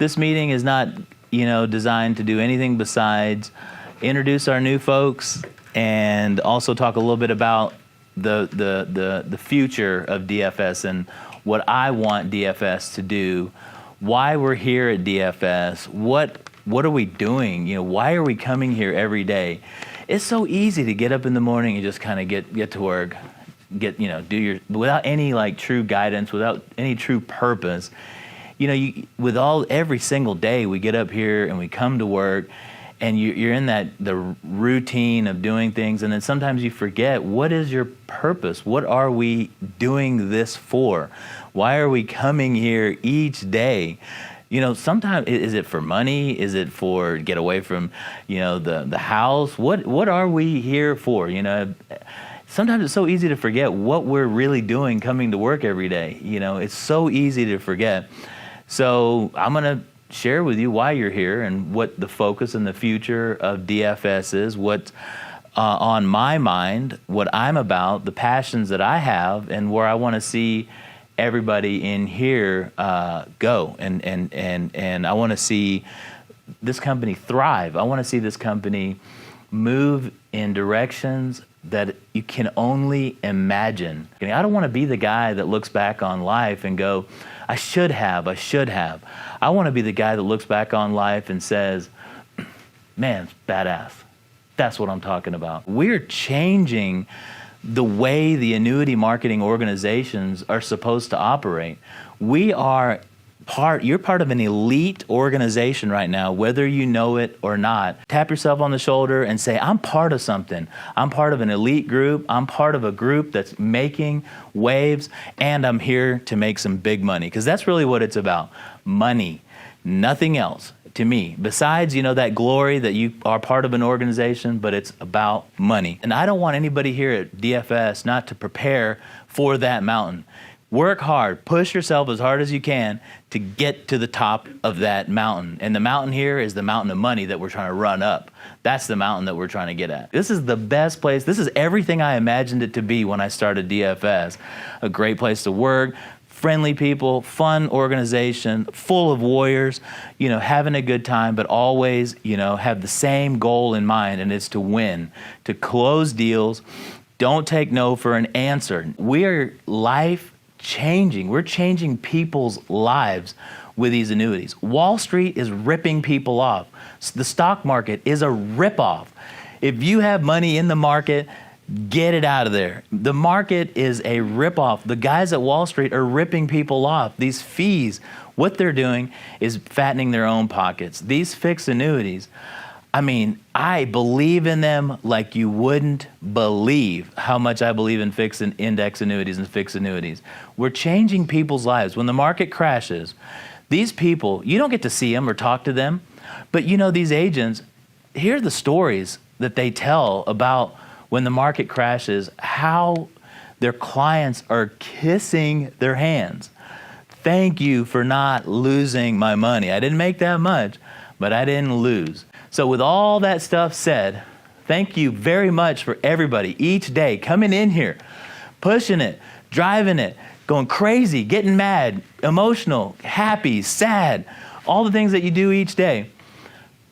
This meeting is not, designed to do anything besides introduce our new folks and also talk a little bit about the future of DFS and what I want DFS to do, why we're here at DFS, what are we doing? Why are we coming here every day? It's so easy to get up in the morning and just kind of get to work, without any true guidance, without any true purpose. Every single day we get up here and we come to work, and you're in the routine of doing things, and then sometimes you forget, what is your purpose? What are we doing this for? Why are we coming here each day? Sometimes, is it for money? Is it for get away from, the house? What are we here for? Sometimes it's so easy to forget what we're really doing coming to work every day. It's so easy to forget. So I'm going to share with you why you're here and what the focus and the future of DFS is, what's on my mind, what I'm about, the passions that I have, and where I want to see everybody in here go. And I want to see this company thrive. I want to see this company move in directions that you can only imagine. I don't want to be the guy that looks back on life and go, I should have. I want to be the guy that looks back on life and says, man, it's badass. That's what I'm talking about. We're changing the way the annuity marketing organizations are supposed to operate. You're part of an elite organization right now, whether you know it or not. Tap yourself on the shoulder and say, I'm part of something. I'm part of an elite group. I'm part of a group that's making waves, and I'm here to make some big money, because that's really what it's about. Money, nothing else to me, besides, that glory that you are part of an organization, but it's about money. And I don't want anybody here at DFS not to prepare for that mountain. Work hard, push yourself as hard as you can to get to the top of that mountain. And the mountain here is the mountain of money that we're trying to run up. That's the mountain that we're trying to get at. This is the best place. This is everything I imagined it to be when I started DFS. A great place to work, friendly people, fun organization, full of warriors, having a good time, but always, have the same goal in mind, and it's to win, to close deals. Don't take no for an answer. We are life-changing. We're changing people's lives with these annuities. Wall Street is ripping people off. The stock market is a ripoff. If you have money in the market, get it out of there. The market is a ripoff. The guys at Wall Street are ripping people off. These fees, what they're doing is fattening their own pockets. These fixed annuities, I believe in them like you wouldn't believe how much I believe in fixed and index annuities and fixed annuities. We're changing people's lives. When the market crashes, these people, you don't get to see them or talk to them, but these agents, hear the stories that they tell about when the market crashes, how their clients are kissing their hands. Thank you for not losing my money. I didn't make that much, but I didn't lose. So with all that stuff said, thank you very much for everybody each day coming in here, pushing it, driving it, going crazy, getting mad, emotional, happy, sad, all the things that you do each day.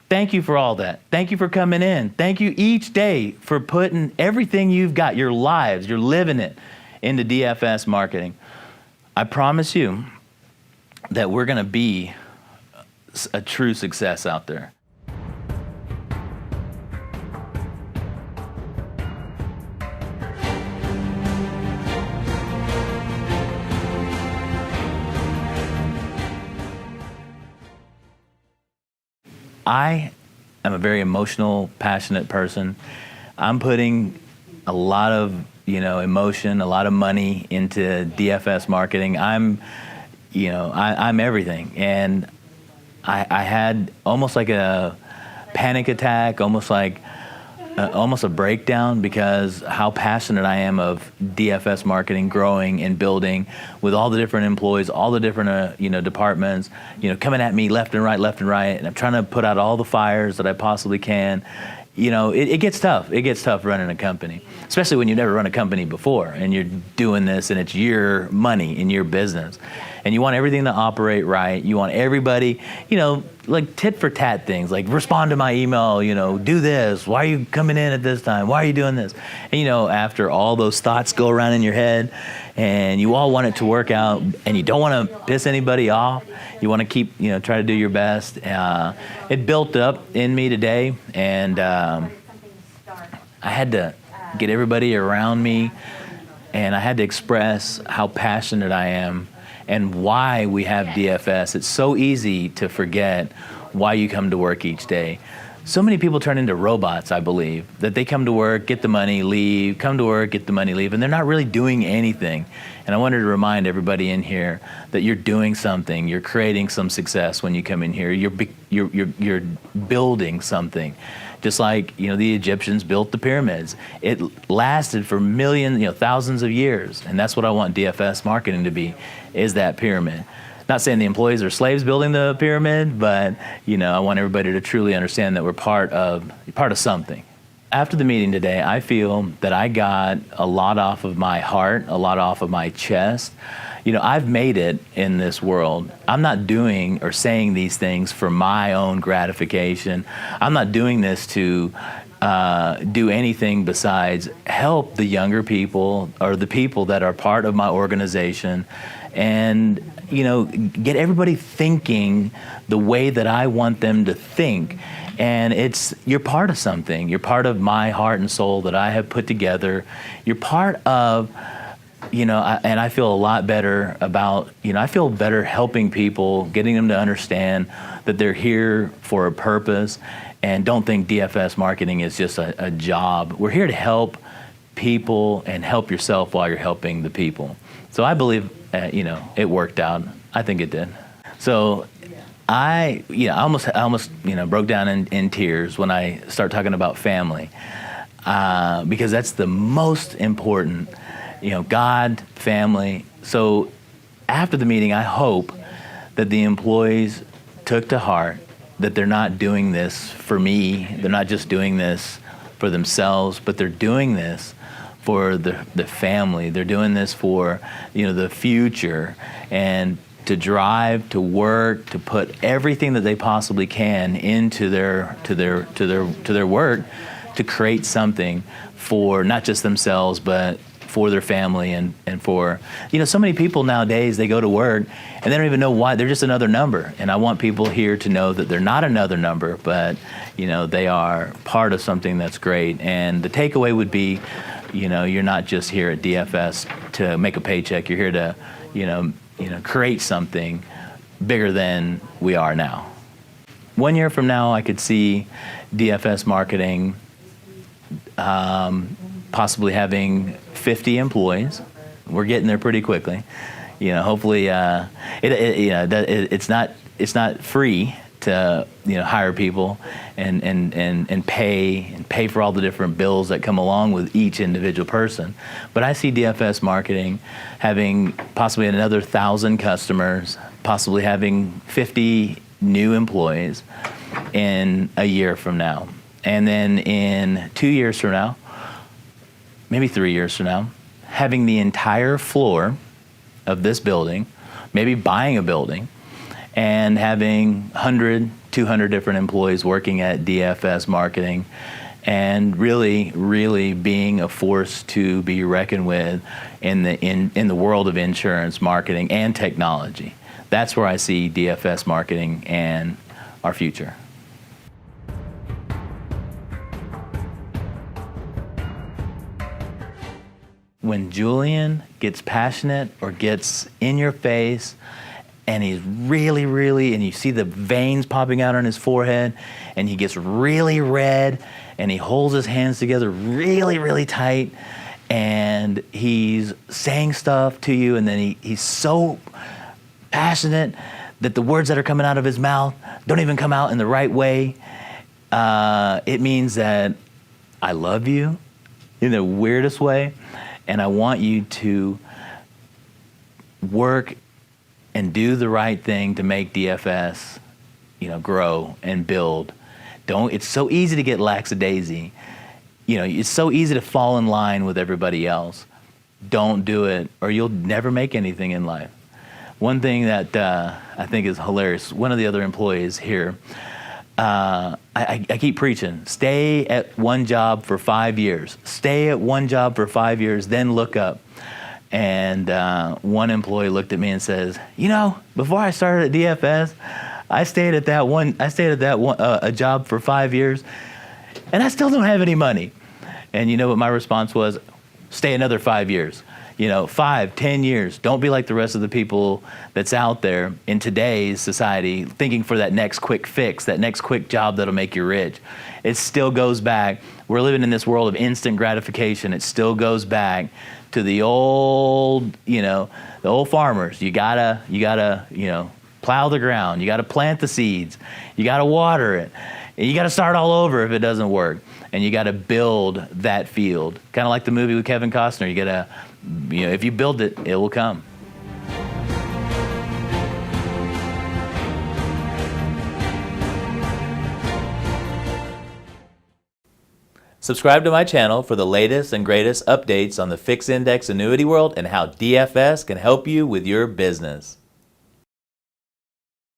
Thank you for all that. Thank you for coming in. Thank you each day for putting everything you've got, your lives, you're living it, into DFS marketing. I promise you that we're going to be a true success out there. I am a very emotional, passionate person. I'm putting a lot of, emotion, a lot of money into DFS marketing. I'm everything. And I had almost like a panic attack, almost a breakdown, because how passionate I am of DFS marketing, growing and building with all the different employees, all the different departments, coming at me left and right, and I'm trying to put out all the fires that I possibly can, it gets tough. It gets tough running a company, especially when you've never run a company before and you're doing this and it's your money in your business. And you want everything to operate right. You want everybody, like tit for tat things, like respond to my email, do this. Why are you coming in at this time? Why are you doing this? And, after all those thoughts go around in your head and you all want it to work out and you don't want to piss anybody off, you want to keep, try to do your best. It built up in me today, and I had to get everybody around me, and I had to express how passionate I am and why we have DFS. It's so easy to forget why you come to work each day. So many people turn into robots, I believe, that they come to work, get the money, leave, come to work, get the money, leave, and they're not really doing anything. And I wanted to remind everybody in here that you're doing something, you're creating some success when you come in here, you're building something. Just like, the Egyptians built the pyramids. It lasted for millions, thousands of years. And that's what I want DFS marketing to be, is that pyramid. Not saying the employees are slaves building the pyramid, but, I want everybody to truly understand that we're part of something. After the meeting today, I feel that I got a lot off of my heart, a lot off of my chest. I've made it in this world. I'm not doing or saying these things for my own gratification. I'm not doing this to do anything besides help the younger people or the people that are part of my organization and, get everybody thinking the way that I want them to think. And you're part of something. You're part of my heart and soul that I have put together. You're part of, and I feel a lot better about, I feel better helping people, getting them to understand that they're here for a purpose, and don't think DFS marketing is just a job. We're here to help people and help yourself while you're helping the people. So I believe, it worked out. I think it did. So I almost broke down in tears when I start talking about family, because that's the most important, God, family. So after the meeting, I hope that the employees took to heart that they're not doing this for me. They're not just doing this for themselves, but they're doing this for the family. They're doing this for, the future, and to drive, to work, to put everything that they possibly can into their work to create something for not just themselves, but for their family and for, so many people nowadays, they go to work and they don't even know why. They're just another number. And I want people here to know that they're not another number, but, they are part of something that's great. And the takeaway would be, you're not just here at DFS to make a paycheck. You're here to, create something bigger than we are now. 1 year from now, I could see DFS marketing possibly having 50 employees. We're getting there pretty quickly. Hopefully, it's not free to hire people and pay for all the different bills that come along with each individual person. But I see DFS marketing having possibly another 1,000 customers, possibly having 50 new employees in a year from now. And then in 2 years from now, maybe 3 years from now, having the entire floor of this building, maybe buying a building, and having 100, 200 different employees working at DFS marketing, and really, really being a force to be reckoned with in the world of insurance marketing and technology. That's where I see DFS marketing and our future. When Julian gets passionate or gets in your face, and he's really, and you see the veins popping out on his forehead, and he gets really red, and he holds his hands together really tight, and he's saying stuff to you, and then he's so passionate that the words that are coming out of his mouth don't even come out in the right way. It means that I love you in the weirdest way, and I want you to work and do the right thing to make DFS, grow and build. It's so easy to get lackadaisy. It's so easy to fall in line with everybody else. Don't do it, or you'll never make anything in life. One thing that I think is hilarious, one of the other employees here, I keep preaching, stay at one job for 5 years. Stay at one job for 5 years, then look up. And one employee looked at me and says, before I started at DFS, I stayed at a job for 5 years, and I still don't have any money. And you know what my response was? Stay another 5 years. 5, 10 years. Don't be like the rest of the people that's out there in today's society thinking for that next quick fix, that next quick job that'll make you rich. It still goes back. We're living in this world of instant gratification. It still goes back to the old farmers. You gotta, plow the ground. You gotta plant the seeds. You gotta water it. And you gotta start all over if it doesn't work. And you gotta build that field. Kind of like the movie with Kevin Costner. You gotta, if you build it, it will come. Subscribe to my channel for the latest and greatest updates on the fixed index annuity world and how DFS can help you with your business.